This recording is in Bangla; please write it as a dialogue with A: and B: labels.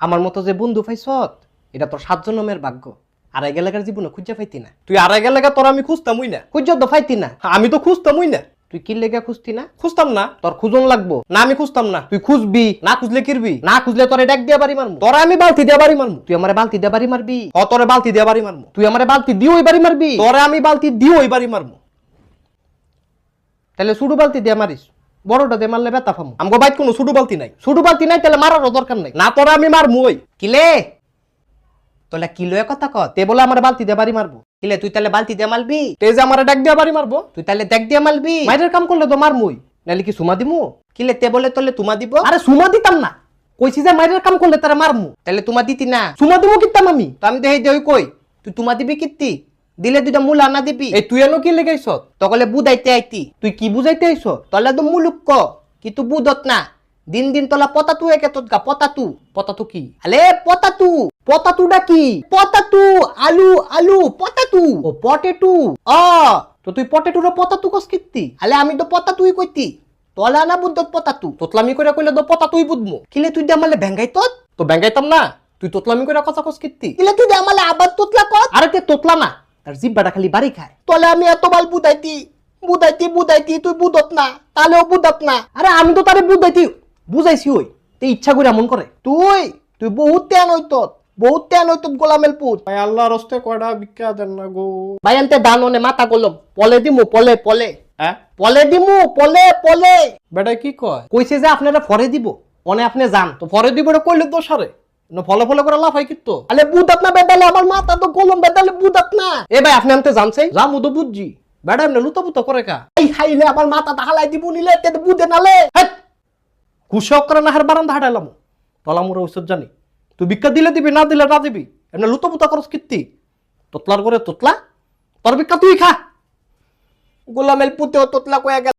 A: আমার মতো যে বন্ধু পাইছত এটা তোর 7 জন্মের ভাগ্য। আড়াই গেলাকার জীবনে খুঁজা পাইতি না।
B: তুই আড়াই গেলে তোর আমি খুঁজতামই না।
A: খুঁজ তো পাইতি না।
B: আমি তো খুঁজতামই না।
A: তুই কি লেগে খুঁজতি না?
B: খুঁজতাম না।
A: তোর খুঁজন লাগবো
B: না আমি খুঁজতাম না।
A: তুই খুঁজবি।
B: না খুঁজলে কিরবি?
A: না খুঁজলে তোরে ডাক দিয়া বাড়ি মারমু।
B: তোরা আমি বালতি দিয়ে বাড়ি মারমু।
A: তুই আমারে বালতি দিয়া বাড়ি মারবি।
B: তোরে বালতি দিয়ে বাড়ি মারমু।
A: তুই আমারে বালতি দিয়ে ওই বাড়ি মারবি।
B: তোরে আমি বালতি দিয়ে ওই বাড়ি মারমু।
A: তাহলে ছোট বালতি দিয়ে মারিস, বড়টা দিয়ে মারলে ব্যথা পামু।
B: আমগো বাইত কোনো ছোট বালতি নাই।
A: ছোট বালতি নাই তাহলে মারারও দরকার নাই।
B: না তোরা আমি মারমু। ওই
A: কিলে তোলা কিলো কথা ক তে বলে আমার বালতি দিয়ে বাড়ি মারবো। কিলে তুই তাহলে বালতি দিয়ে মারবি?
B: তে যে আমারে ডাক দিয়ে বাড়ি মারবো।
A: তুই তাহলে দেখ দিয়ে মারবি। মাইরের কাম করলে তো মারমুই, নাহলে কি সুমা দিমু? কিলে তে বলে তোলে তুমা দিব? আরে সুমা দিতাম না, কইছি যে মাইরের কাম করলে তারা মারমু। তাহলে তুমা দিতি না? সুমা দিমু কিতাম আমি। তো আমি দেই দেই কই তুই তুমা দিবি কিত্তি? দিলে দুইটা মূল আনা দিবি।
B: এই তুই এনো কি লেগাইছ?
A: তকলে বুঝাইতে আইতি। তুই কি বুঝাইতে আইছ? তলে তো মুলুক ক কিন্তু বুঝত না। দিন দিন তোলা পতাতু একে তোৎগা পতাতু।
B: পতাতু কি?
A: আলে পতাতু। পতাতুটা কি? পতাতু আলু আলু পতাতু। ও পটেটু। তো তুই পটেটুর পতাতু কস কিত্তি? আলে আমি তো পতাতুই কইতি। তলা না বুদ্ধত পতাতু।
B: তোতলামি করে কইলে তো পতাতুই বুঝমু।
A: কিলে তুই আমালে ভেঙ্গাই তত?
B: তো ব্যাঙ্গাইতাম না। তুই তোতলামি করে কথা কস কিত্তি?
A: কিলে তুই আমালে আবার তোতলা কত? আরে তে তোতলা না, তার জিব্বাটা খালি বাড়ি খায়। তলে আমি এত বাল বুদাইতি বুদাইতি তুই বুদত না, তাহলেও বুদত না। আরে আমি তো তারে বুদাইতি বুঝাইছি। ওই তে ইচ্ছা করে এমন করে। তুই বহুত তেন হইত গোলামেল পুত।
B: ভাই আল্লাহর হস্তে কয়টা ভিক্ষা দেন না গো।
A: ভাই আনতে দান ওনে মাথা গোলম পলে দিমু পলে
B: হ্যাঁ
A: পলে দিমু পলে।
B: বেটা কি কয়?
A: কইছে যে আপনারা ফরে দিব, অনে আপনি যান।
B: তো পরে দিব এটা কইলে তো সারে না ফলে ফলে করে লাফাই কিত্তো।
A: আলে বুদাত না বেদালে আমার মাথা তো গোলম বেদালে বুদাত না।
B: এ ভাই আপনি আনতে জানছেই যা মুদো বুঝছি। বেটা এমনি লুতো করে কা
A: এই হাইলে আমার মাথা হালাই দিব নিলে তে বুদে নালে।
B: কুশক করে না হার বারান্দা হাঁটাইলাম তলামুরে ঔষধ জানি। তুই ভিক্ষা দিলে দিবি না দিলে না দিবি। এমনি লুতো পুতা করস কিত্তি। তোতলার করে তোতলা তোর ভিক্ষা তুই খা।
A: গোলামেল পুতেও তোতলা কয়া গেল।